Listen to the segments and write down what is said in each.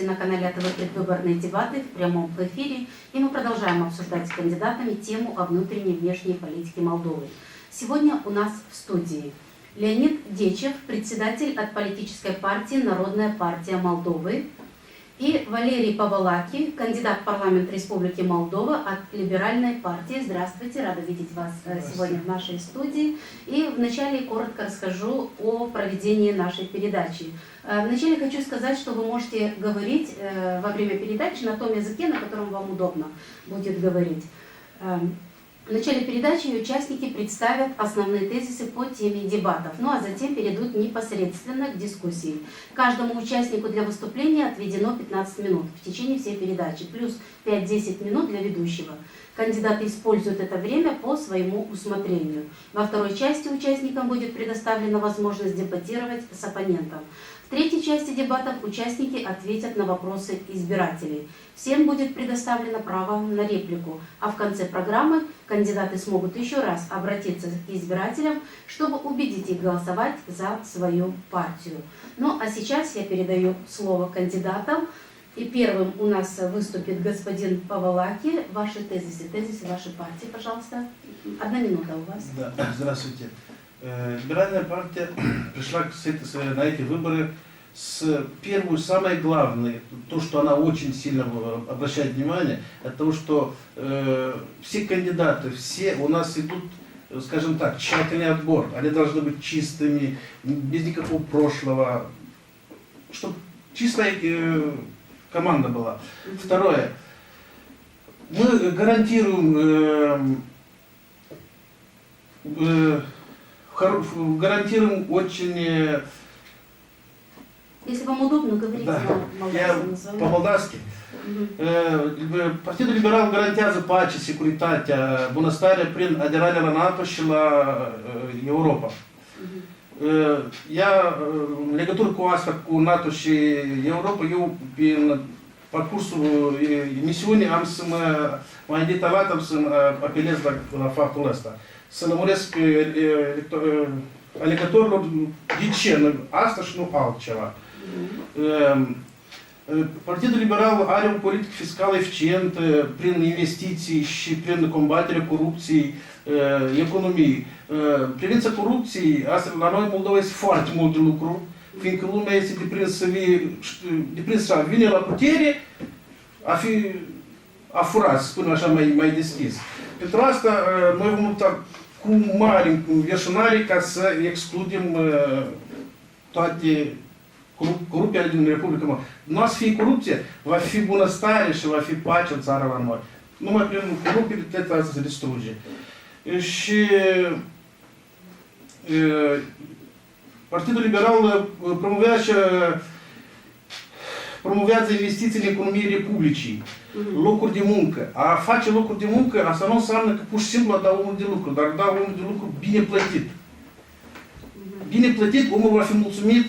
на канале АТВ «Предвыборные дебаты» в прямом эфире, и мы продолжаем обсуждать с кандидатами тему о внутренней и внешней политике Молдовы. Сегодня у нас в студии Леонид Дечев, председатель от политической партии «Народная партия Молдовы», и Валерий Паволаки, кандидат в парламент Республики Молдова от Либеральной партии. Здравствуйте, рада видеть вас сегодня в нашей студии. И вначале коротко расскажу о проведении нашей передачи. Вначале хочу сказать, что вы можете говорить во время передачи на том языке, на котором вам удобно будет говорить. В начале передачи участники представят основные тезисы по теме дебатов, ну а затем перейдут непосредственно к дискуссии. Каждому участнику для выступления отведено 15 минут в течение всей передачи, плюс 5-10 минут для ведущего. Кандидаты используют это время по своему усмотрению. Во второй части участникам будет предоставлена возможность дебатировать с оппонентом. В третьей части дебатов участники ответят на вопросы избирателей. Всем будет предоставлено право на реплику, а в конце программы кандидаты смогут еще раз обратиться к избирателям, чтобы убедить их голосовать за свою партию. Ну а сейчас я передаю слово кандидатам. И первым у нас выступит господин Паволаки. Ваши тезисы вашей партии, пожалуйста. 1 минута у вас. Да, здравствуйте. Либеральная партия пришла на эти выборы с первой, самое главное, то, что она очень сильно обращает внимание, это то, что все кандидаты, все у нас идут, скажем так, тщательный отбор. Они должны быть чистыми, без никакого прошлого, чтобы чистая команда была. Второе. Мы гарантируем очень... Если вам удобно, говорите да, на молдавском. Я по-молдавски. Партидul Liberal garantează pace, securitatea, bunăstarea prin aderarea la NATO și la Europa. În legătură cu asta, cu NATO și Europa, eu, prin parcursul emisiunii, am să mai detalat, am să apelez la faptul ăsta. Să lămuresc alegătorilor de ce asta și nu altceva. Partidul Liberal are o politică fiscală eficientă prin investiții și prin combaterea corupției, economiei. Privința corupției, asta la noi în Moldova este foarte mult de lucru, fiindcă lumea este deprinsă să vine la putere, a furat, să spunem așa mai deschis. Pentru asta noi vom lupta cu mari înverșunare ca să excludem toate corupția din Republica Moldova. Nu o să fie corupție, va fi bunăstare și va fi pace în țara la noi. Numai prin corupție toate asta se distruge. Și Partidul Liberal promovează investiții în economie republicii, locuri de muncă. A face locuri de muncă, asta nu înseamnă că pur și simplu a da omul de lucru, dar da omul de lucru bine plătit. Bine plătit, omul va fi mulțumit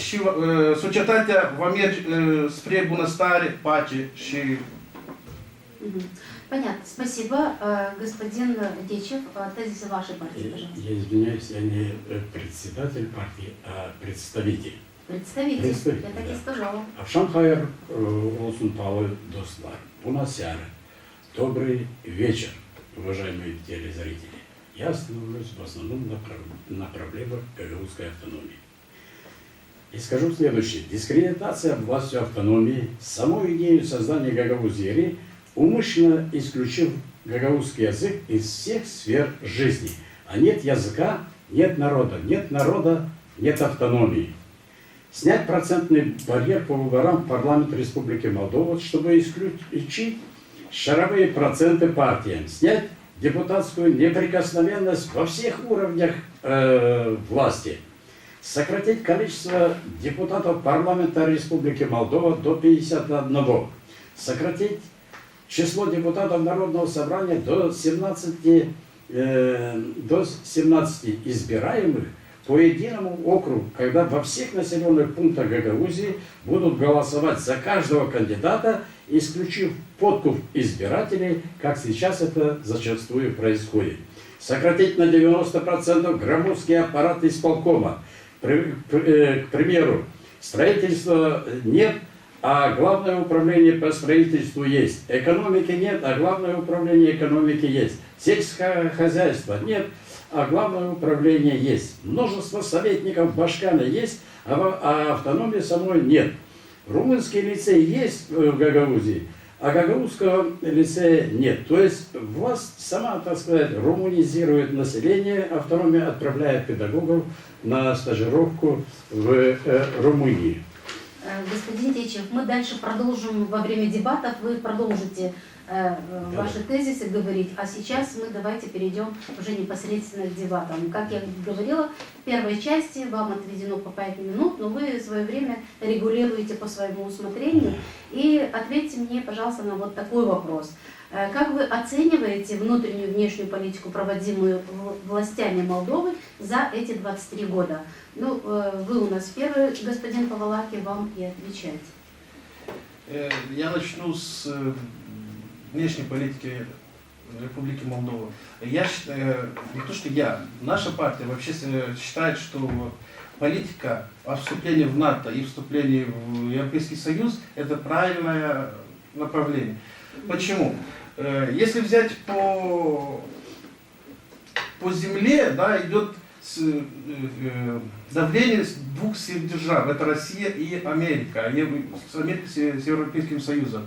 și societatea va merge spre bunăstare, pace și... Понятно. Спасибо. Господин Дечев, тезисы вашей партии, пожалуйста. Я извиняюсь, я не председатель партии, а представитель. Представитель. Я так и сказала. Авшамхайр Олсунпалы Достлар. Бунасяр. Добрый вечер, уважаемые телезрители. Я остановлюсь в основном на проблемах гагаузской автономии. И скажу следующее. Дискредитация властью автономии, саму идею создания Гагаузии, умышленно исключив гагаузский язык из всех сфер жизни. А нет языка, нет народа, нет автономии. Снять процентный барьер по выборам в парламент Республики Молдова, чтобы исключить шаровые проценты партиям, снять депутатскую неприкосновенность во всех уровнях власти, сократить количество депутатов парламента Республики Молдова до 51, сократить число депутатов Народного собрания до 17 избираемых по единому округу, когда во всех населенных пунктах Гагаузии будут голосовать за каждого кандидата, исключив подкуп избирателей, как сейчас это зачастую происходит. Сократить на 90% громоздкий аппарат исполкома. К примеру, строительства нет, а главное управление по строительству есть. Экономики нет, а главное управление экономики есть. Сельское хозяйство нет, а главное управление есть. Множество советников в Башкане есть, а автономии самой нет. Румынский лицей есть в Гагаузии, а гагаузского лицея нет. То есть власть сама, так сказать, румынизирует население, автономия отправляет педагогов на стажировку в Румынии. Господин Дечев, мы дальше продолжим во время дебатов, вы продолжите ваши тезисы говорить, а сейчас мы давайте перейдем уже непосредственно к дебатам. Как я говорила, в первой части вам отведено по 5 минут, но вы свое время регулируете по своему усмотрению. И ответьте мне, пожалуйста, на вот такой вопрос. Как вы оцениваете внутреннюю и внешнюю политику, проводимую властями Молдовы за эти 23 года? Ну, вы у нас первый, господин Павлаки, вам и отвечать. Я начну с внешней политики Республики Молдова. Я считаю, не то что я, наша партия вообще считает, что политика о вступлении в НАТО и вступлении в Европейский Союз – это правильное направление. Почему? Если взять по земле, да, идет давление с двух сверхдержав, это Россия и Америка, с Америкой, с Европейским Союзом.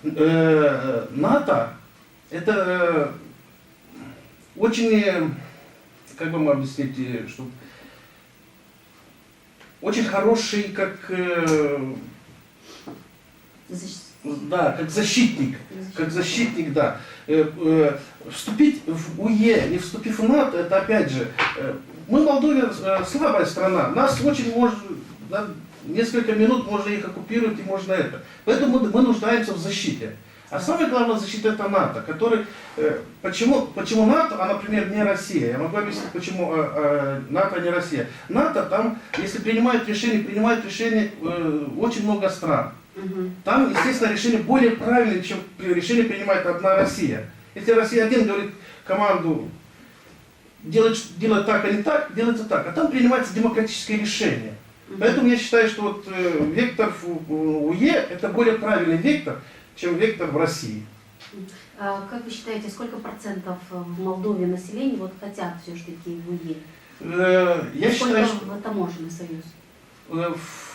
НАТО это очень, как бы вам объяснить, что очень хороший, как защитник, да. Вступить в УЕ, не вступив в НАТО, это опять же, мы Молдове слабая страна, нас очень может, да, несколько минут можно их оккупировать и можно это. Поэтому мы нуждаемся в защите. А самое главное защита это НАТО, который, почему НАТО, а например не Россия, я могу объяснить, почему НАТО, а не Россия. НАТО там, если принимают решения очень много стран. Там, естественно, решение более правильное, чем решение принимает одна Россия. Если Россия один говорит команду делать так, а не так, делается так. А там принимается демократическое решение. Поэтому я считаю, что вот вектор в УЕ это более правильный вектор, чем вектор в России. А как вы считаете, сколько процентов в Молдове населения вот хотят все-таки в УЕ? Я считаю, что в таможенный союз?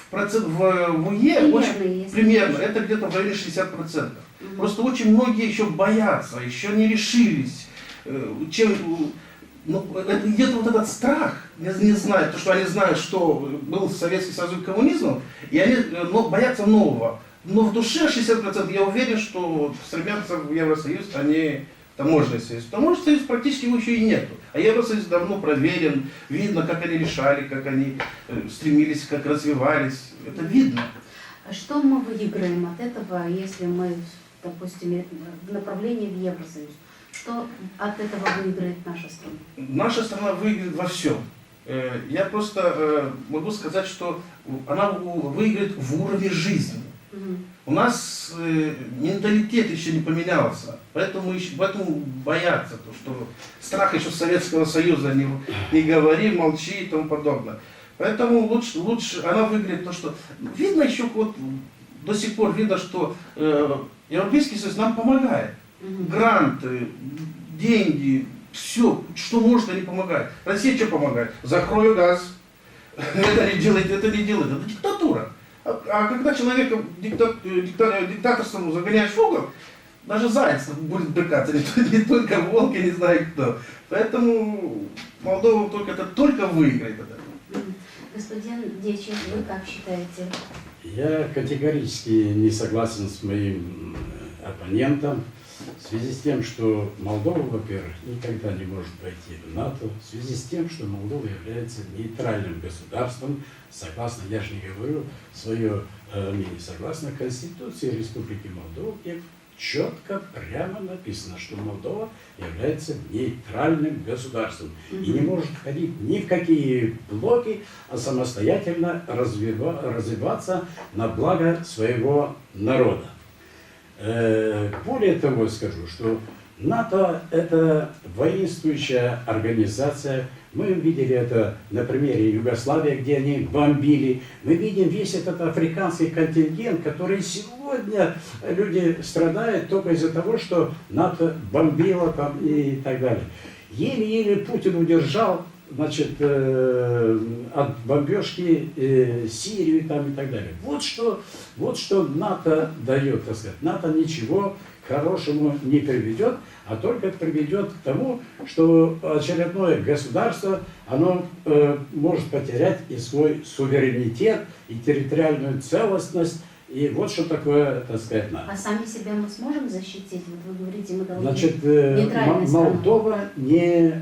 В УЕ очень, примерно, это где-то в районе 60%. Просто очень многие еще боятся, еще не решились. Где-то вот этот страх, не знают, то, что они знают, что был Советский Союз коммунизмом, и они боятся нового. Но в душе 60% я уверен, что стремятся в Евросоюз, а не таможенный союз. Таможенный союз практически его еще и нету. А Евросоюз давно проверен, видно, как они решали, как они стремились, как развивались. Это видно. А что мы выиграем от этого, если мы, допустим, в направлении в Евросоюз? Что от этого выиграет наша страна? Наша страна выиграет во всем. Я просто могу сказать, что она выиграет в уровне жизни. У нас менталитет еще не поменялся, поэтому боятся, что страх еще Советского Союза, не говори, молчи и тому подобное. Поэтому лучше она выиграет то, что видно еще вот до сих пор видно, что Европейский Союз нам помогает. Гранты, деньги, все, что может, они помогают. Россия что помогает? Закрою газ. Это не делает, это диктатура. А когда человека диктаторством загоняешь в угол, даже заяц будет брыкаться, не только волк, я не знаю кто. Поэтому Молдова только выиграет от этого. Господин Дечев, вы как считаете? Я категорически не согласен с моим оппонентом в связи с тем, что Молдова, во-первых, никогда не может войти в НАТО, в связи с тем, что Молдова является нейтральным государством, согласно, я же не говорю свое мнение, согласно Конституции Республики Молдова, где четко, прямо написано, что Молдова является нейтральным государством и не может входить ни в какие блоки, а самостоятельно развиваться на благо своего народа. Более того, скажу, что НАТО – это воинствующая организация. Мы видели это на примере Югославии, где они бомбили. Мы видим весь этот африканский контингент, который сегодня люди страдают только из-за того, что НАТО бомбило там и так далее. Еле-еле Путин удержал, значит, от бомбежки Сирию там и так далее. Вот что НАТО дает, так сказать. НАТО ничего к хорошему не приведет, а только приведет к тому, что очередное государство, оно может потерять и свой суверенитет, и территориальную целостность. И вот что такое, так сказать, НАТО. А сами себя мы сможем защитить? Вот вы говорите, мы должны Значит, нейтральной страной. Молдова не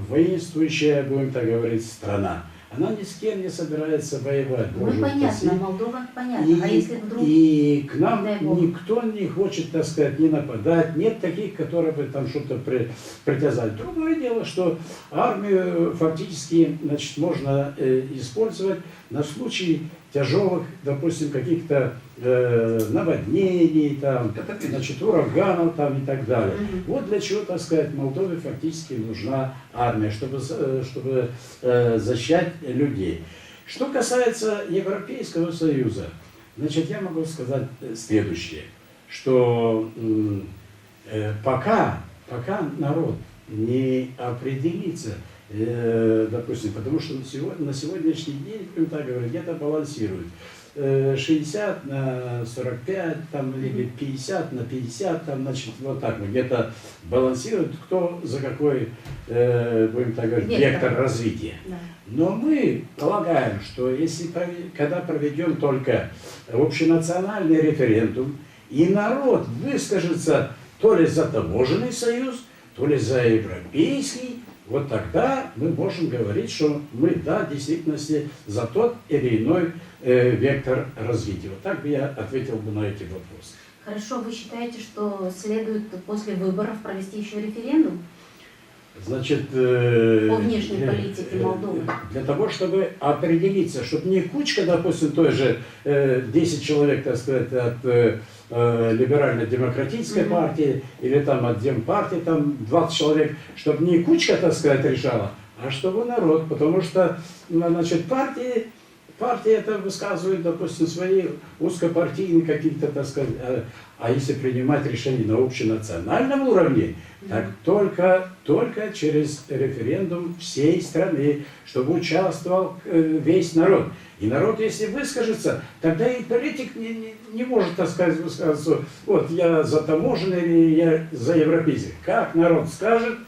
воинствующая, будем так говорить, страна. Она ни с кем не собирается воевать. Ну, Боже понятно, упаси. Молдова понятно. А если вдруг... И к нам Дай Бог. никто не хочет, так сказать, не нападать. Нет таких, которые бы там что-то притязали. Другое дело, что армию фактически, значит, можно использовать на случай тяжелых, допустим, каких-то наводнений, там, значит, ураганов там, и так далее. Вот для чего, так сказать, Молдове фактически нужна армия, чтобы защищать людей. Что касается Европейского Союза, значит, я могу сказать следующее, что пока народ не определится, допустим, потому что на сегодняшний день, будем так говорить, где-то балансирует 60 на 45, там, или 50 на 50, там, значит, вот так вот где-то балансирует, кто за какой, будем так говорить, вектор развития. Да. Но мы полагаем, что если, когда проведем только общенациональный референдум, и народ выскажется то ли за таможенный союз, то ли за европейский, вот тогда мы можем говорить, что мы, да, в действительности за тот или иной вектор развития. Вот так бы я ответил бы на эти вопросы. Хорошо, вы считаете, что следует после выборов провести еще референдум? Значит, По внешней политике Молдовы. Для того, чтобы определиться, чтобы не кучка, допустим, той же 10 человек, так сказать, от либерально-демократической партии или там от Демпартии, там 20 человек, чтобы не кучка, так сказать, решала, а чтобы народ, потому что, значит, партии это высказывают, допустим, свои узкопартийные какие-то, так сказать, а если принимать решения на общенациональном уровне, так только через референдум всей страны, чтобы участвовал весь народ. И народ, если выскажется, тогда и политик не может, так сказать, высказаться, вот я за таможенный или я за европейский. Как народ скажет,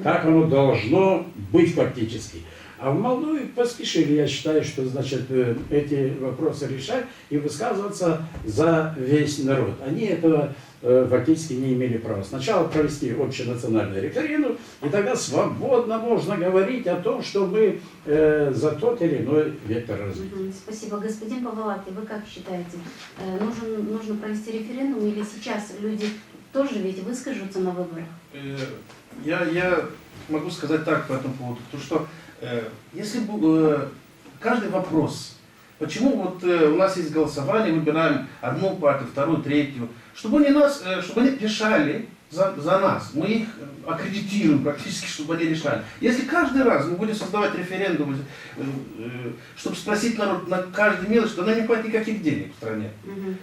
так оно должно быть фактически. А в Молдове поспешили, я считаю, что, значит, эти вопросы решать и высказываться за весь народ. Они этого фактически не имели права. Сначала провести общенациональный референдум, и тогда свободно можно говорить о том, что мы за тот или иной вектор развития. Спасибо. Господин Павловаки, вы как считаете, нужно провести референдум или сейчас люди тоже ведь выскажутся на выборах? Я могу сказать так по этому поводу, то что если бы каждый вопрос, почему вот у нас есть голосование, выбираем одну партию, вторую, третью, чтобы они решали за нас, мы их аккредитируем практически, чтобы они решали. Если каждый раз мы будем создавать референдум, чтобы спросить народ на каждый мелочь, то нам не хватит никаких денег в стране.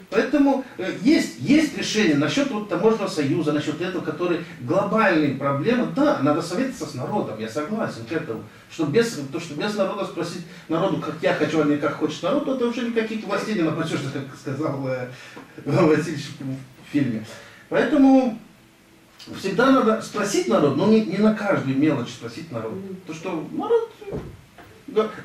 Поэтому есть решение насчет вот таможенного союза, насчет этого, которые глобальные проблемы. Да, надо советоваться с народом, я согласен к этому. Что без народа спросить народу, как я хочу, а не как хочет народ, то это уже никаких властей не напасешь, как сказал Иван Васильевич в фильме. Поэтому всегда надо спросить народ, но не на каждую мелочь спросить народ. То что народ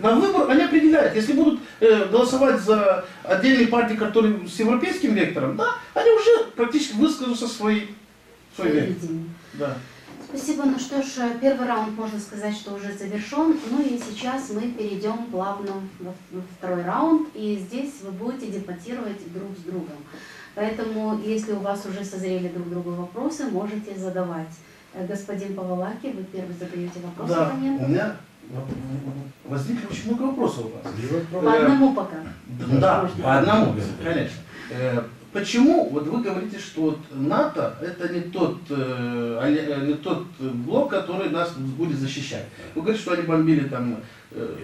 на выбор они определяют. Если будут голосовать за отдельные партии, которые с европейским вектором, да, они уже практически выскажутся свой вектор. Да. Спасибо. Ну что ж, первый раунд, можно сказать, что уже завершен. Ну и сейчас мы перейдем плавно во второй раунд. И здесь вы будете дебатировать друг с другом. Поэтому, если у вас уже созрели друг другу вопросы, можете задавать. Господин Павловаки, вы первый задаете вопрос оппоненту. У меня возникли очень много вопросов у вас. По одному пока. Да, по одному, конечно. почему вот вы говорите, что вот НАТО это не тот блок, который нас будет защищать? Вы говорите, что они бомбили там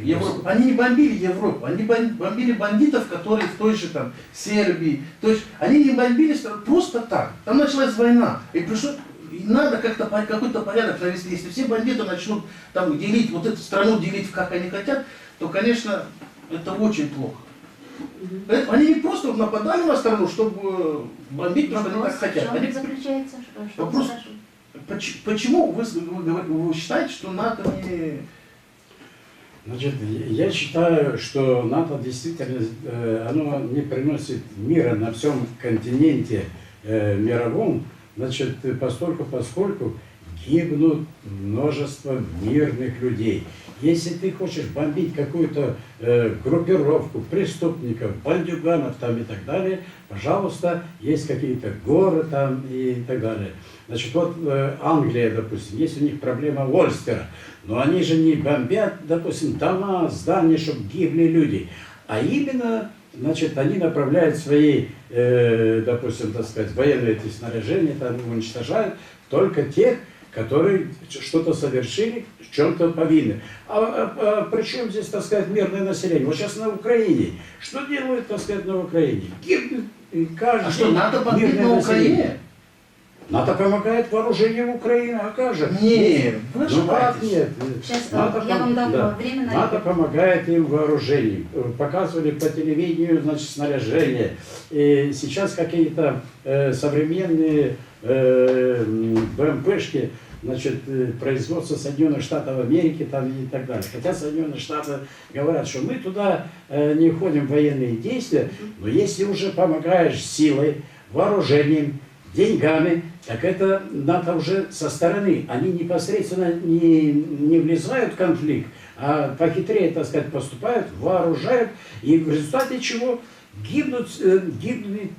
Европу. Они не бомбили Европу, они бомбили бандитов, которые в той же там Сербии. То есть они не бомбили просто так. Там началась война. И пришло, и надо как-то какой-то порядок навести. Если все бандиты начнут там делить, вот эту страну делить, как они хотят, то, конечно, это очень плохо. Они не просто нападали на страну, чтобы бомбить, потому что они так хотят. В чем Они... заключается? Что Вопрос, спрашивают? почему вы считаете, что НАТО не... Значит, я считаю, что НАТО действительно оно не приносит мира на всем континенте мировом, значит, поскольку гибнут множество мирных людей. Если ты хочешь бомбить какую-то группировку преступников, бандюганов там и так далее, пожалуйста, есть какие-то горы там и так далее. Значит, вот Англия, допустим, есть у них проблема Ольстера, но они же не бомбят, допустим, дома, здания, чтобы гибли люди, а именно, значит, они направляют свои, допустим, так сказать, военные эти снаряжения, там уничтожают только тех, которые что-то совершили, в чем-то повинны. При чем здесь, так сказать, мирное население? Вот сейчас на Украине. Что делают, так сказать, на Украине? Гибнет каждый. А что, НАТО бомбит на Украине? НАТО помогает вооружению Украины, а как же? Нет, вы ну как ошибаетесь. нет? Сейчас НАТО я вам дам да. время на НАТО помогает им вооружением. Показывали по телевидению, значит, снаряжение. И сейчас какие-то современные БМПшки, значит, производство Соединенных Штатов Америки там и так далее. Хотя Соединенные Штаты говорят, что мы туда не входим в военные действия, но если уже помогаешь силой, вооружением, деньгами, так это НАТО уже со стороны. Они непосредственно не влезают в конфликт, а похитрее, так сказать, поступают, вооружают, и в результате чего гибнет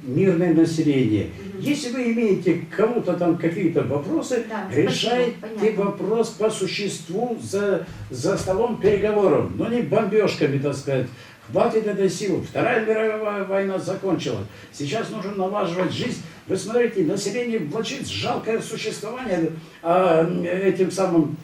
мирное население. Если вы имеете к кому-то там какие-то вопросы, Да, решайте спасибо, вопрос по существу за столом переговоров, но не бомбежками, так сказать. Хватит этой силы. Вторая мировая война закончилась. Сейчас нужно налаживать жизнь. Вы смотрите, население влачит жалкое существование, а этим самым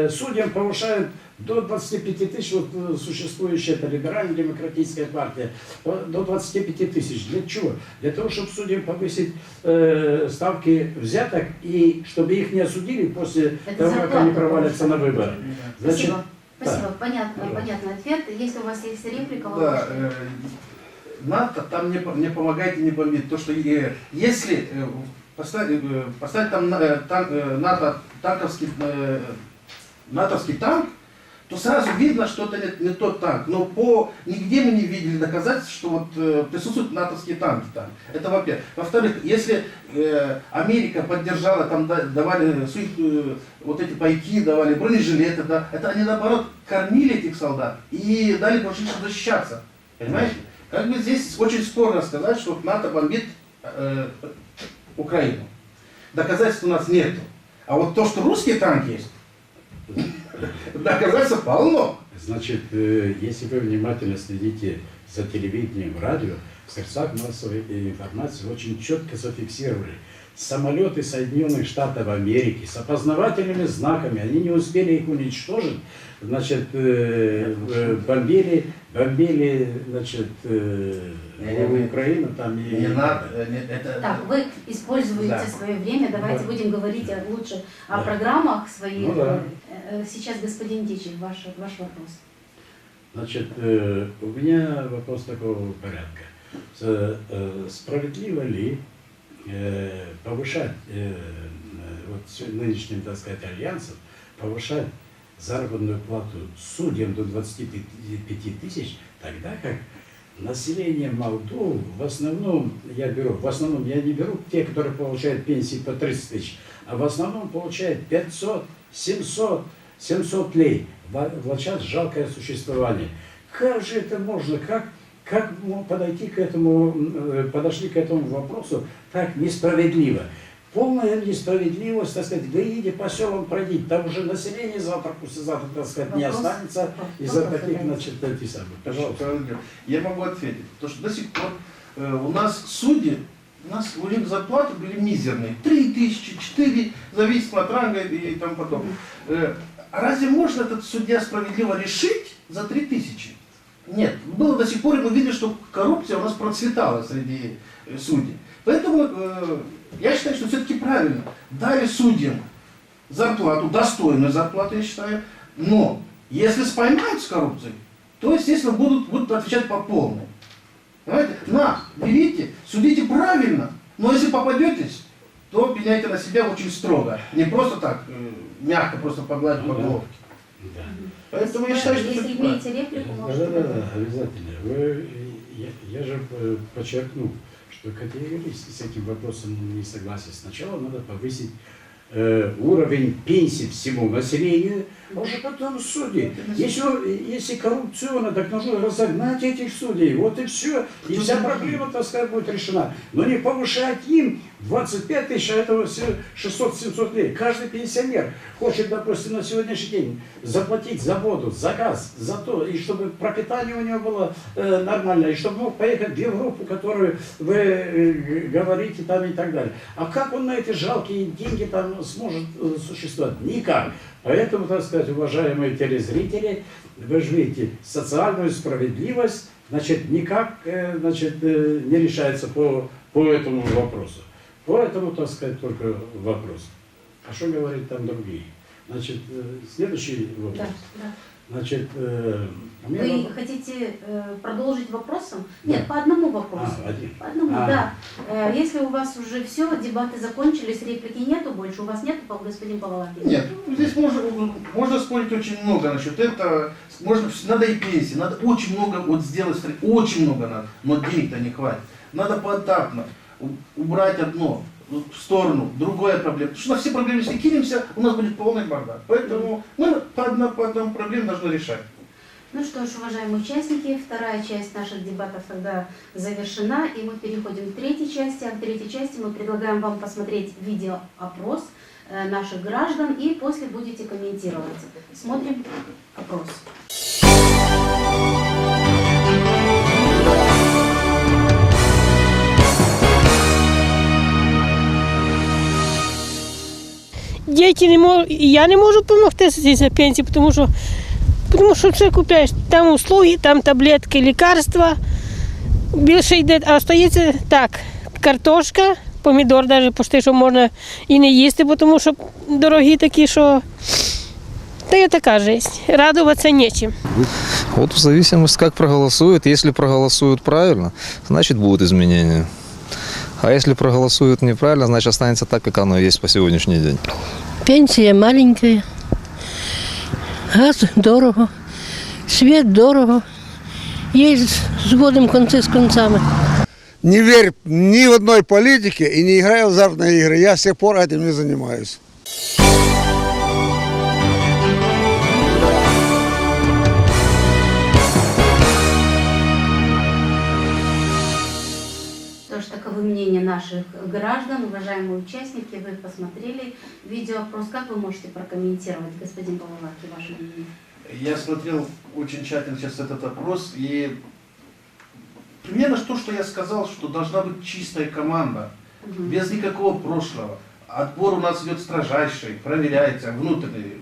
судьям повышают до 25 тысяч, вот существующая это либерально-демократическая партия, до 25 тысяч. Для чего? Для того, чтобы судьям повысить ставки взяток и чтобы их не осудили после того, как они провалятся на выборы. Значит, Спасибо. Спасибо. Понятный ответ. Если у вас есть реплика, вы Да, можете. НАТО там не помогает и не бомбит. То, что если поставить там натовский танк, то сразу видно, что это не тот танк. Но нигде мы не видели доказательств, что вот присутствует натовский танк там. Это во-первых. Во-вторых, если Америка поддержала, там давали вот эти пайки, давали бронежилеты, да, это они наоборот кормили этих солдат и дали возможность защищаться. Понимаете? Как бы здесь очень спорно сказать, что НАТО бомбит Украину. Доказательств у нас нету. А вот то, что русский танк есть, доказательств полно. Значит, если вы внимательно следите за телевидением, радио, в средствах массовой информации очень четко зафиксировали. Самолеты Соединенных Штатов Америки с опознавательными знаками, они не успели их уничтожить, значит, бомбили, значит, Украину там и... Не надо, это... Так, вы используете Да. свое время. Давайте будем говорить лучше о программах своих. Ну да. Сейчас, господин Дичев, ваш вопрос. Значит, у меня вопрос такого порядка. Справедливо ли повышать вот нынешним, так сказать, альянсом, повышать заработную плату судьям до 25 тысяч, тогда как население Молдовы, в основном я не беру те, которые получают пенсии по 30 тысяч, а в основном получают 500, 700 лей, влачат жалкое существование. Как же это можно, как подошли к этому вопросу так несправедливо? Полная несправедливость, так сказать, вы идите по селам пройдите, там уже население завтра, послезавтра, так сказать, не останется из-за таких, значит, этих самых. Пожалуйста. Я могу ответить. Потому что до сих пор у нас судьи у нас у них зарплаты были мизерные. 3000, 4, зависит от ранга и тому подобное. А разве можно этот судья справедливо решить за 3000? Нет. Было до сих пор, и мы видели, что коррупция у нас процветала среди судей. Поэтому я считаю, что все-таки правильно. Дали судьям зарплату, достойную зарплату, я считаю. Но если споймают с коррупцией, то, естественно, будут отвечать по полной. Понимаете? Берите, судите правильно. Но если попадетесь, то пеняйте на себя очень строго. Не просто так, мягко, просто погладить по головке. Да. Поэтому я считаю, что Если это имеете реплику, можете. Да, обязательно. Я же подчеркну, что категорически с этим вопросом не согласен. Сначала надо повысить уровень пенсии всему населению, а уже потом судьи. Если коррупционно, так нужно разогнать этих судей. Вот и все. И вся проблема, так сказать, будет решена. Но не повышать им 25 тысяч, а этого 600-700 лет. Каждый пенсионер хочет, допустим, на сегодняшний день заплатить за воду, за газ, за то, и чтобы пропитание у него было нормальное, и чтобы мог поехать в Европу, которую вы говорите там и так далее. А как он на эти жалкие деньги там сможет существовать? Никак. Поэтому, так сказать, уважаемые телезрители, вы же видите, социальную справедливость, значит, никак, не решается по этому вопросу. Поэтому, так сказать, только вопрос. А что говорить там другие? Значит, следующий вопрос. Да. Значит, Вы хотите продолжить вопросом? Нет, по одному вопросу. один. По одному, да. Если у вас уже все, дебаты закончились, реплики нету больше, у вас нету, господин Павлакин? Нет, здесь можно спорить очень много насчет этого. Надо и пенсии, надо очень много сделать, очень много надо, но денег-то не хватит. Надо поэтапно убрать одно в сторону, другая проблема. Потому что на все проблемы, если кинемся, у нас будет полный бардак. Поэтому мы по одному проблеме должны решать. Ну что ж, уважаемые участники, вторая часть наших дебатов тогда завершена, и мы переходим к третьей части. А в третьей части мы предлагаем вам посмотреть видеоопрос наших граждан, и после будете комментировать. Смотрим опрос. Діти не можуть, я не можу допомогти за пенсію, тому що все купляєш. Там услуги, там таблетки, лікарства. Більше йде, а остається так, картошка, помідор навіть почти, що можна і не їсти, тому що дорогі такі, що та є така життя. Радуватися нечим. Вот в зависимости, как проголосуют. Если проголосуют правильно, значит будут изменения. А если проголосуют неправильно, значит останется так, как оно есть по сегодняшний день. Пенсія маленька, газ дорого, світ дорого. Є зводимо конці з концами. Не верь ни в одной политике и не играю в азартные игры. Я с тех пор этим не занимаюсь. Тоже таковы мнения наших граждан, уважаемые участники. Вы посмотрели видеоопрос. Как вы можете прокомментировать, господин Павлакин, ваше мнение? Я смотрел очень тщательно сейчас этот опрос, и примерно то, что я сказал, что должна быть чистая команда, без никакого прошлого. Отбор у нас идет строжайший, проверяется, внутренний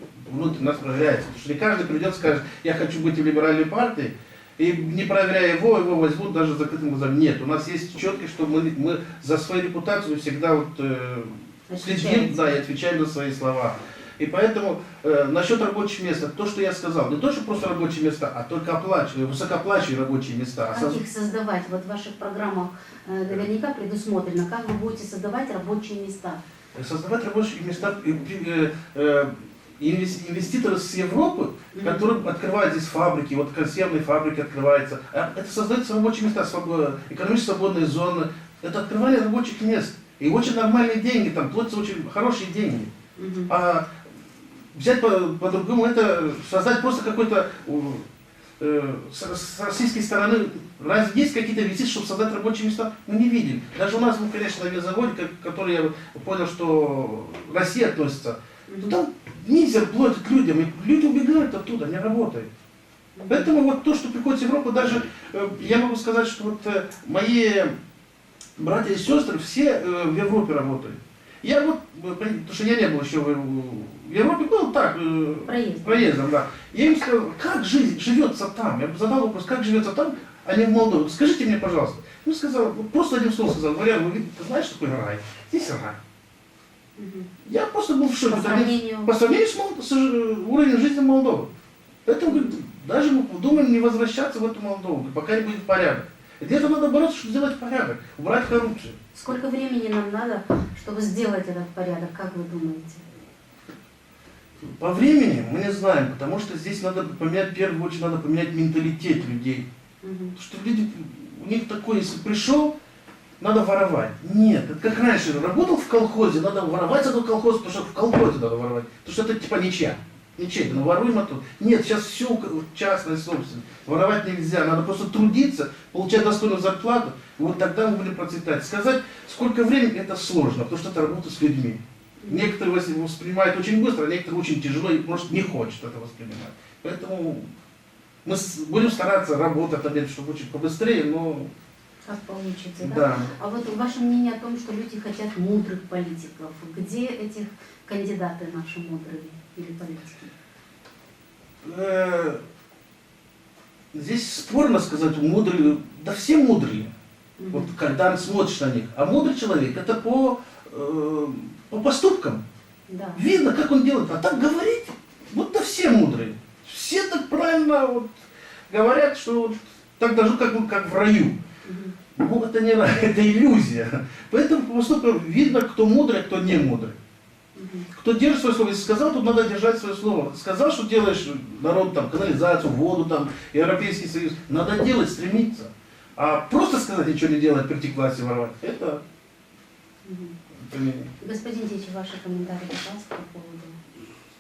нас проверяется. Потому что не каждый придет и скажет, я хочу быть в либеральной партии, и не проверяя его возьмут даже закрытым глазом. Нет, у нас есть четко, что мы за свою репутацию всегда следим, да, и отвечаем за свои слова. И поэтому насчет рабочих мест, то, что я сказал, не то, что просто рабочие места, а только высокооплачиваемые рабочие места. Как их создавать? Вот в ваших программах наверняка предусмотрено, как вы будете создавать рабочие места. Создавать рабочие места инвеститоры с Европы, которые открывают здесь фабрики, вот консервные фабрики открываются. Это создаются рабочие места, экономически свободные зоны. Это открывание рабочих мест. И очень нормальные деньги, там платятся очень хорошие деньги. А взять по-другому, это создать просто какой-то с российской стороны, разве есть какие-то инвестиции, чтобы создать рабочие места? Мы не видим. Даже у нас, конечно, на авиазаводе, который я понял, что Россия относится, там мизер платят людям, и люди убегают оттуда, не работают. Поэтому вот то, что приходит с Европы, даже я могу сказать, что вот мои братья и сестры все в Европе работали. Я вот, потому что я не был еще в Европе, был так, проездом, да. Я им сказал, как живется там? Я задал вопрос, как живется там, а не в Молдове. Скажите мне, пожалуйста. Он сказал, просто один слово сказал, Валерий, ты знаешь, что такое рай? Здесь рай. Я просто был в шоке. По сравнению с уровнем жизни Молдовы. Поэтому, говорит, даже мы думаем не возвращаться в эту Молдову, пока не будет порядок. Где-то надо бороться, чтобы сделать порядок, убрать коррупцию. Сколько времени нам надо, чтобы сделать этот порядок, как вы думаете? По времени мы не знаем, потому что здесь надо поменять, в первую очередь, надо поменять менталитет людей. Потому что люди, у них такой, если пришел, надо воровать. Нет, это как раньше, работал в колхозе, надо воровать этот колхоз, потому что в колхозе надо воровать. Потому что это типа ничья. Ничей, ну воруем а тут. Нет, сейчас все частная собственность. Воровать нельзя, надо просто трудиться, получать достойную зарплату, и вот тогда мы будем процветать. Сказать, сколько времени, это сложно, потому что это работа с людьми. Некоторые воспринимают очень быстро, а некоторые очень тяжело и просто не хочет это воспринимать. Поэтому мы будем стараться работать, чтобы очень побыстрее, но... Как получится, да? Да. А вот ваше мнение о том, что люди хотят мудрых политиков. Где этих кандидаты наши мудрые или политики? Здесь спорно сказать, мудрые, да все мудрые. Вот когда смотришь на них. А мудрый человек это по поступкам. Да. Видно, как он делает. А так говорить, вот да все мудрые. Все так правильно вот, говорят, что вот, так даже как в раю. Ну, это не рай, это иллюзия. Поэтому по поступкам видно, кто мудрый, а кто не мудрый. Кто держит свое слово, если сказал, тут надо держать свое слово. Сказал, что делаешь народ, там, канализацию, воду, там, Европейский Союз, надо делать, стремиться. А просто сказать, ничего не делать, прийти к власти воровать, это... Господин Дичи, ваши комментарии, пожалуйста, по поводу...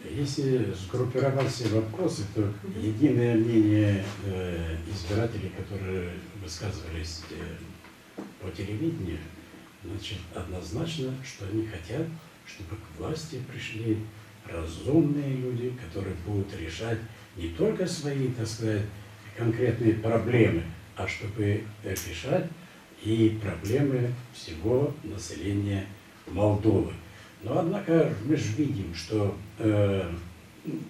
Если сгруппировать все вопросы, то единое мнение избирателей, которые высказывались по телевидению, значит, однозначно, что они хотят, чтобы к власти пришли разумные люди, которые будут решать не только свои, так сказать, конкретные проблемы, а чтобы решать и проблемы всего населения Молдовы. Но, однако, мы же видим, что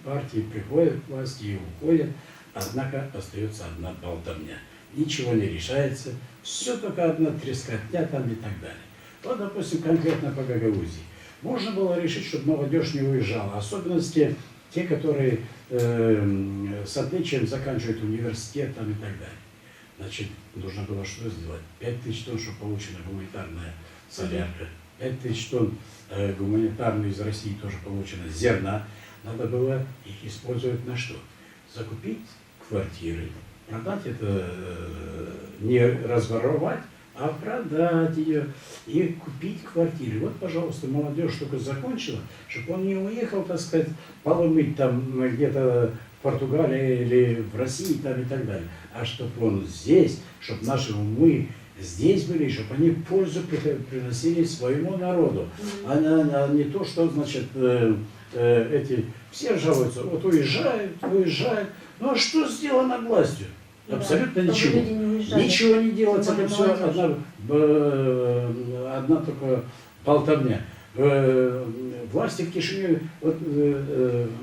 партии приходят к власти и уходят, однако остается одна болтовня. Ничего не решается, все только одна трескотня там и так далее. Вот, допустим, конкретно по Гагаузии. Можно было решить, чтобы молодежь не уезжала, особенно те, которые с отличием заканчивают университет там и так далее. Значит, нужно было что сделать? 5000 тонн, что получена гуманитарная солярка, 5000 тонн гуманитарную из России тоже получено зерна. Надо было их использовать на что? Закупить квартиры, продать это, не разворовать, а продать ее и купить квартиры. Вот, пожалуйста, молодежь только закончила, чтобы он не уехал, так сказать, поломыть там где-то в Португалии или в России там и так далее, а чтобы он здесь, чтобы наши умы здесь были, чтобы они пользу приносили своему народу, а не то, что, значит, эти все жалуются, вот уезжают, ну а что сделано властью? Абсолютно да, ничего. Ничего не делается, это все одна только болтовня. Власти в Кишиневе, вот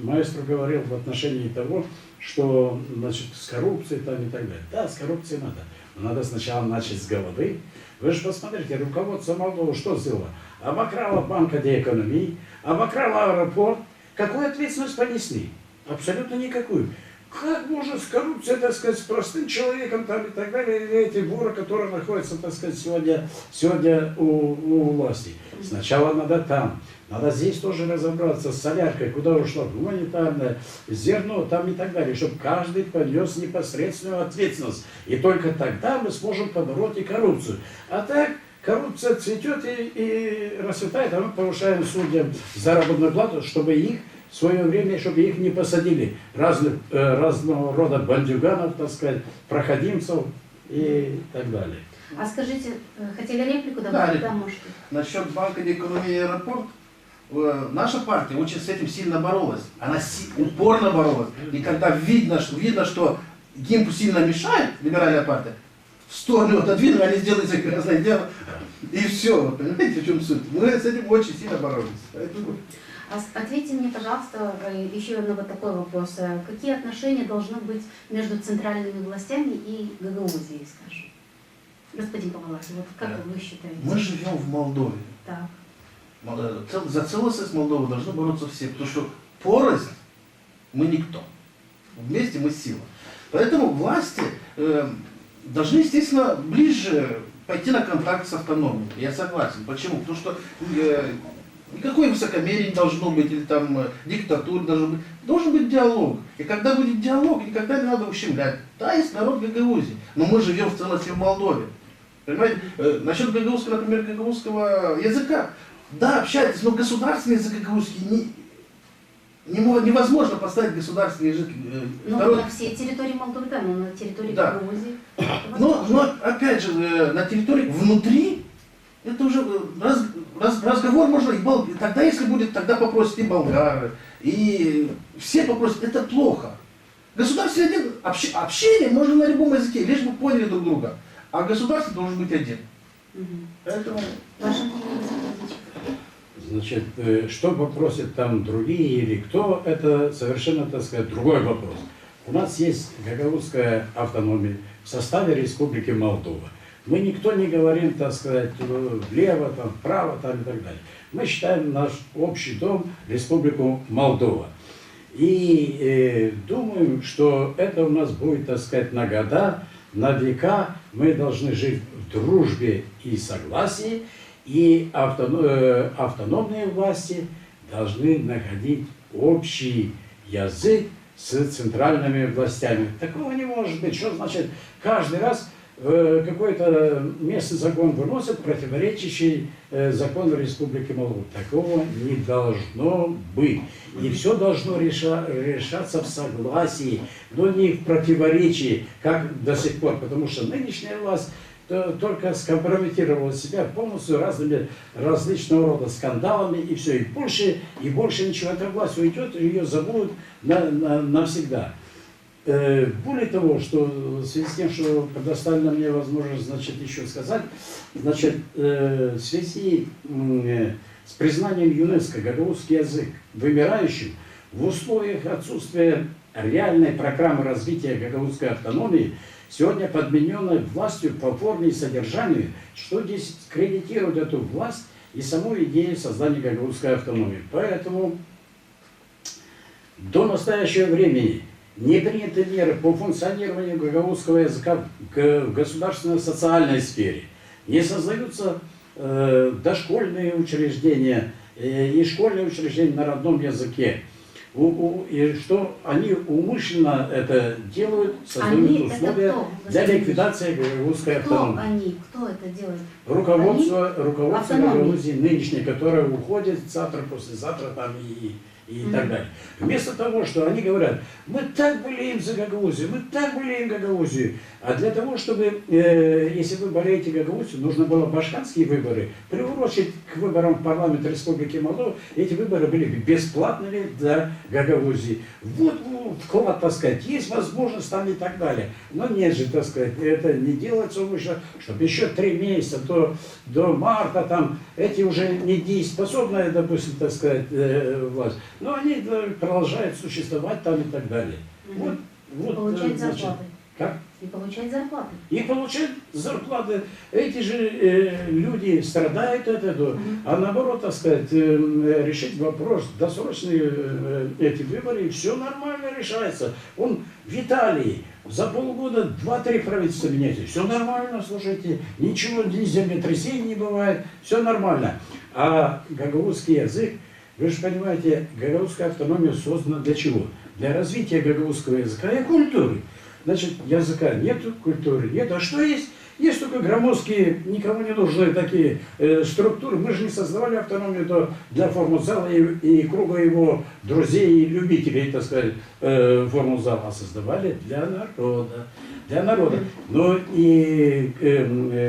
маэстро говорил в отношении того, что, значит, с коррупцией там и так далее. Да, с коррупцией надо. Но надо сначала начать с головы. Вы же посмотрите, руководство Молдовы что сделало? Обокрало Банк экономии, обокрало аэропорт. Какую ответственность понесли? Абсолютно никакую. Как можно с коррупцией, так сказать, с простым человеком там и так далее, или эти воры, которые находятся, так сказать, сегодня у власти? Сначала надо там, надо здесь тоже разобраться с соляркой, куда ушло гуманитарное, зерно там и так далее, чтобы каждый понес непосредственную ответственность. И только тогда мы сможем побороть и коррупцию. А так коррупция цветет и расцветает, а мы повышаем судьям заработную плату, чтобы их в свое время, чтобы их не посадили, разного рода бандюганов, так сказать, проходимцев и так далее. А скажите, хотели реплику добавить? Да, можете. Насчет Банка экономии и аэропорт, наша партия очень с этим сильно боролась. Она упорно боролась. И когда видно, что ГИМПу сильно мешает, либеральная партия, в сторону отодвинули, они сделали грязное дело, и все. Понимаете, в чем суть? Мы с этим очень сильно боролись. Поэтому... Ответьте мне, пожалуйста, еще на вот такой вопрос. Какие отношения должны быть между центральными властями и Гагаузией, скажем? Господин Павловский, вот как вы считаете? Мы живем в Молдове. Так. За целостность Молдовы должны бороться все, потому что порознь мы никто. Вместе мы сила. Поэтому власти должны, естественно, ближе пойти на контакт с автономией. Я согласен. Почему? Потому что никакой высокомерия не должно быть, или там диктатуры должен быть диалог. И когда будет диалог, никогда не надо ущемлять. Да, есть народ Гагаузии, но мы живем в целости в Молдове. Понимаете? Насчет гагаузского, например, гагаузского языка. Да, общайтесь, но государственный язык гагаузский невозможно поставить государственный язык. Ну, на всей территории Молдовы, да, но на территории Гагаузии. Но, опять же, на территории внутри, это уже разговор можно, тогда, если будет, тогда попросят и болгары, и все попросят, это плохо. Государственный один, общение можно на любом языке, лишь бы поняли друг друга, а государство должен быть один. Поэтому... Ваше мнение, Значит, что попросят там другие или кто, это совершенно, так сказать, другой вопрос. У нас есть гагаузская автономия в составе Республики Молдова. Мы никто не говорим, так сказать, влево, там, вправо там, и так далее. Мы считаем наш общий дом Республику Молдова. И думаем, что это у нас будет, так сказать, на года, на века. Мы должны жить в дружбе и согласии. И автономные власти должны находить общий язык с центральными властями. Такого не может быть. Что значит, каждый раз какой-то местный закон выносят, противоречащий закону Республики Молдова. Такого не должно быть. И все должно решаться в согласии, но не в противоречии, как до сих пор. Потому что нынешняя власть только скомпрометировала себя полностью различного рода скандалами, и все, и больше ничего. Эта власть уйдет, ее забудут навсегда. Более того, что в связи с тем, что предоставлена мне возможность, значит, еще сказать, значит, в связи с признанием ЮНЕСКО гагаузский язык вымирающим, в условиях отсутствия реальной программы развития гагаузской автономии, сегодня подмененной властью по форме и содержанию, что дискредитирует эту власть и саму идею создания гагаузской автономии. Поэтому до настоящего времени не приняты меры по функционированию гагаузского языка в государственной социальной сфере. Не создаются дошкольные учреждения и школьные учреждения на родном языке. И что они умышленно это делают, создают условия для ликвидации гагаузской автономии. Кто это делает? Руководство Гагаузии нынешнее, которое уходит завтра, послезавтра там и так далее. Вместо того, что они говорят, мы так болеем за Гагаузию, мы так болеем Гагаузию, а для того, чтобы, если вы болеете Гагаузию, нужно было башкирские выборы приурочить к выборам в парламент Республики Молдова. Эти выборы были бесплатными для Гагаузии. Вот вклад, так сказать, есть возможность там и так далее. Но нет же, так сказать, это не делается умышленно, чтобы еще 3 месяца до марта там эти уже недееспособные, допустим, так сказать, власть. Но они продолжают существовать там и так далее. Вот, получать зарплаты. Как? И получать зарплаты. И получать зарплаты. Эти же люди страдают от этого. А наоборот, так сказать, решить вопрос, досрочные эти выборы, и все нормально решается. Он в Италии за полгода 2-3 правительства меняется. Все нормально, слушайте. Ничего, ни землетрясений не бывает. Все нормально. А гагаузский язык, вы же понимаете, гагаузская автономия создана для чего? Для развития гагаузского языка и культуры. Значит, языка нету, культуры нет. А что есть? Есть только громоздкие, никому не нужны такие структуры. Мы же не создавали автономию для формузала и круга его друзей и любителей, так сказать, формузала, а создавали для народа. Для народа. Но и,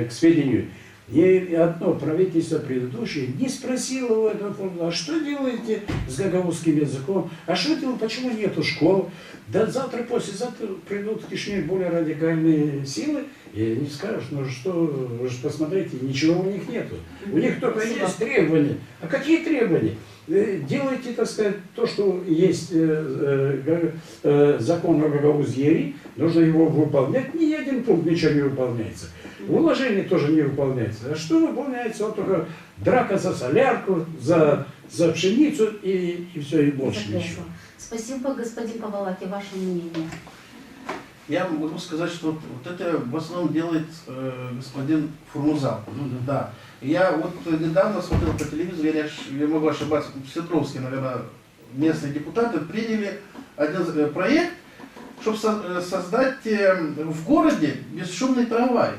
к сведению, Ни одно правительство предыдущее не спросило у этого фонда, а что делаете с гагаузским языком, а что делаете, почему нету школ. Да завтра, послезавтра придут в Кишинев более радикальные силы, и они скажут, ну что, вы же посмотрите, ничего у них нету. У них только есть требования. А какие требования? Делайте, так сказать, то, что есть закон о Гагаузии, нужно его выполнять. Ни один пункт ничего не выполняется. Уложение тоже не выполняется. А что выполняется? Вот только драка за солярку, за пшеницу и все, и больше ничего. Спасибо, господин Павалаки, ваше мнение. Я могу сказать, что вот это в основном делает господин Фурмузал. Да. Я вот недавно смотрел по телевизору, я могу ошибаться, Светровские, наверное, местные депутаты приняли один проект, чтобы создать в городе бесшумный трамвай.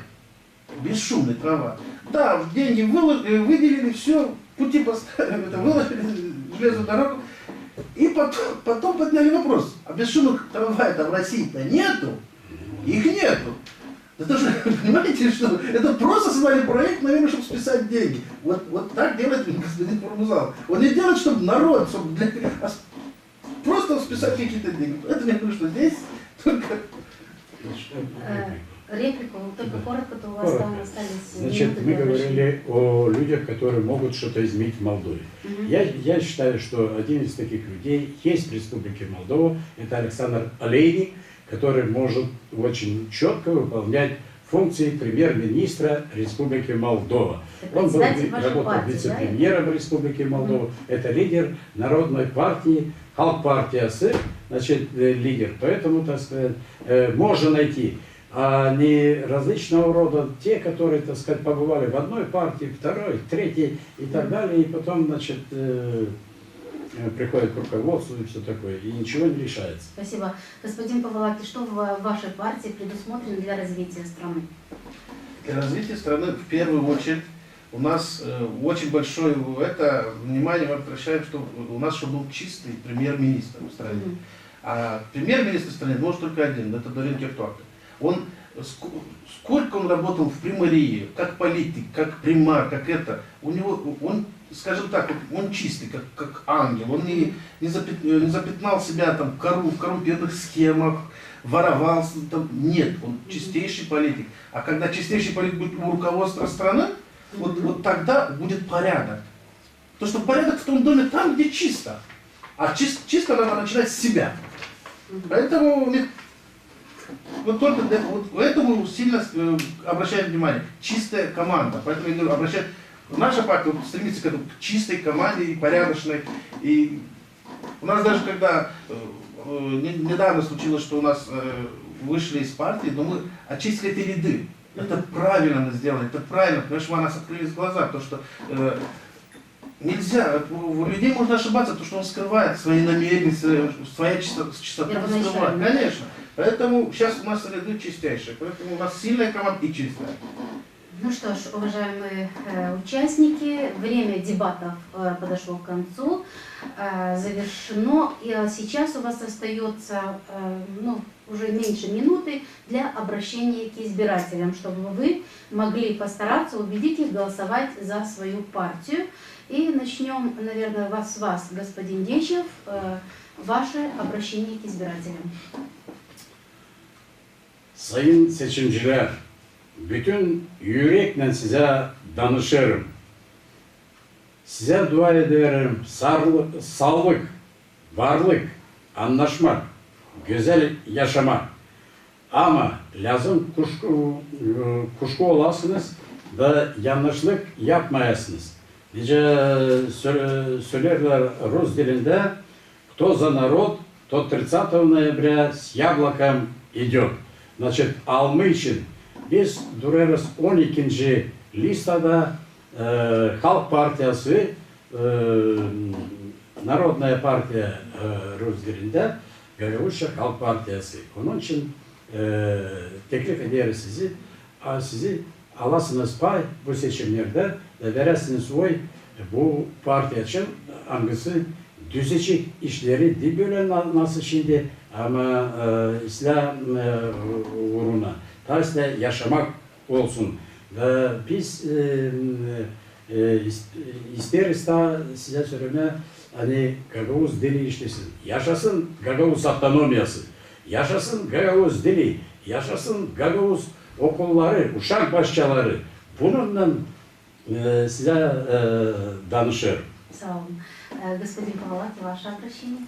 Бесшумный трамвай. Да, деньги выделили, все, пути поставили, выложили железную дорогу. И потом подняли вопрос, а бесшумных трамваев в России-то нету, их нету. Это же, понимаете, что это просто создали проект, наверное, чтобы списать деньги. Вот так делает господин Фурмузал. Он не делает, чтобы народ, просто списать какие-то деньги. Это я говорю, что здесь только... Реплику, только коротко, то у вас там остались Значит, минуты мы для говорили о людях, которые могут что-то изменить в Молдове. Я считаю, что один из таких людей есть в Республике Молдова, это Александр Олейник, который может очень четко выполнять функции премьер-министра Республики Молдова. Он был, работал вице-премьером Республики Молдова. Это лидер Народной партии, Халк-партия АС, значит, лидер. Поэтому, так сказать, можно найти. А не различного рода те, которые, так сказать, побывали в одной партии, второй, третьей и так далее, и потом, значит, приходят к руководству и все такое, и ничего не решается. Спасибо. Господин Павалаки, что в вашей партии предусмотрено для развития страны? Для развития страны, в первую очередь, у нас очень большое внимание мы обращаем, что у нас чтобы был чистый премьер-министр в стране. А премьер-министр в стране может только один, это Дорин Кертуака. Сколько он работал в примарии, как политик, как примар, как это, у него, он, скажем так, он чистый, как ангел, он не запятнал себя там, в коррумпированных схемах, воровал, там, нет, он чистейший политик. А когда чистейший политик будет у руководства страны, вот тогда будет порядок. То, что порядок в том доме там, где чисто. А чисто надо начинать с себя. Поэтому вот только вот этому сильно обращаем внимание. Чистая команда. Поэтому я говорю, наша партия стремится к чистой команде и порядочной. И у нас даже когда недавно случилось, что у нас вышли из партии, но мы очистили эти ряды. Это правильно мы сделали, это правильно, потому что у нас открылись глаза, то что нельзя, у людей можно ошибаться, потому что он скрывает свои намерения, своя чистоту скрывает, конечно. Поэтому сейчас у нас ряды чистейшие, поэтому у нас сильная команда и чистая. Ну что ж, уважаемые участники, время дебатов подошло к концу, завершено. И сейчас у вас остается уже меньше минуты для обращения к избирателям, чтобы вы могли постараться убедить их голосовать за свою партию. И начнем, наверное, с вас, господин Дечев, ваше обращение к избирателям. Sayın seçimciler, bütün yürekle size danışırım. Size dua ederim, sağlık, varlık, anlaşmak, güzel yaşamak. Ama lazım kuşku olasınız da yanlışlık yapmayasınız. Nice söylerler Rus dilinde, кто за народ, тот 30 ноября с яблоком идет. Значит, alma için biz duruyoruz 12. listada Halk Partiyası, Народная партия Rus dilinde, Gagavuzca Halk Partiyası. Onun için teklif ederiz sizi alasınız pay bu seçimlerde veresiniz oy bu parti için hangisi düzecek işleri değil böyle nasıl şimdi ama İslam uğruna, tarzda yaşamak olsun. ve biz isteriz da size söyleme hani Gagavuz dili işlesin. Yaşasın Gagavuz avtonomiyası. Yaşasın Gagavuz dili. Yaşasın Gagavuz okulları, uşak başçaları. Bununla size danışır. Сау. Господин Павлович, ваше обращение.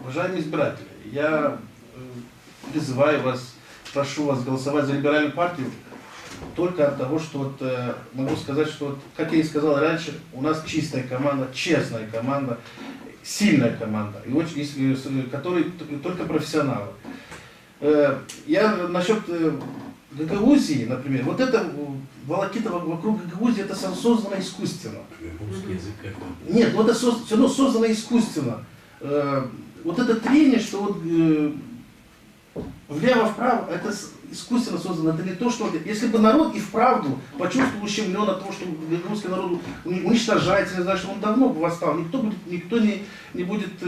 Уважаемые избиратели, я призываю вас, прошу вас голосовать за либеральную партию только от того, что вот, могу сказать, что, вот, как я и сказал раньше, у нас чистая команда, честная команда, сильная команда, и очень, которые только профессионалы. Я насчет Гагаузии, например, вот это волокита вокруг Гагаузии, это создано искусственно. Гагаузский язык какой? Нет, вот это все равно создано искусственно. Вот это трение, что вот влево-вправо, это искусственно создано. Это не то, что... Если бы народ и вправду почувствовал ущемлен от того, что русский народ уничтожается, не знаю, что он давно бы восстал, никто не будет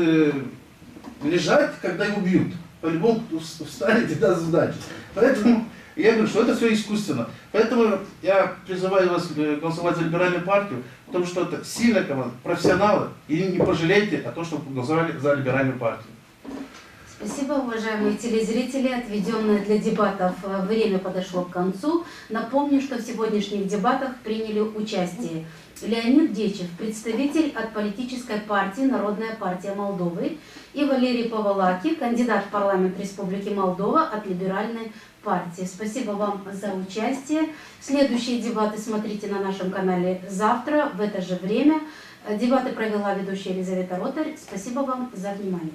лежать, когда его бьют. По-любому встанет и даст сдачу. Поэтому я говорю, что это все искусственно. Поэтому я призываю вас голосовать за либеральную партию, потому что это сильная команда, профессионалы, и не пожалейте о том, что голосовали за либеральную партию. Спасибо, уважаемые телезрители. Отведенное для дебатов время подошло к концу. Напомню, что в сегодняшних дебатах приняли участие Леонид Дечев, представитель от политической партии «Народная партия Молдовы», и Валерий Павлович, кандидат в парламент Республики Молдова от либеральной партии. Спасибо вам за участие. Следующие дебаты смотрите на нашем канале завтра в это же время. Дебаты провела ведущая Елизавета Ротарь. Спасибо вам за внимание.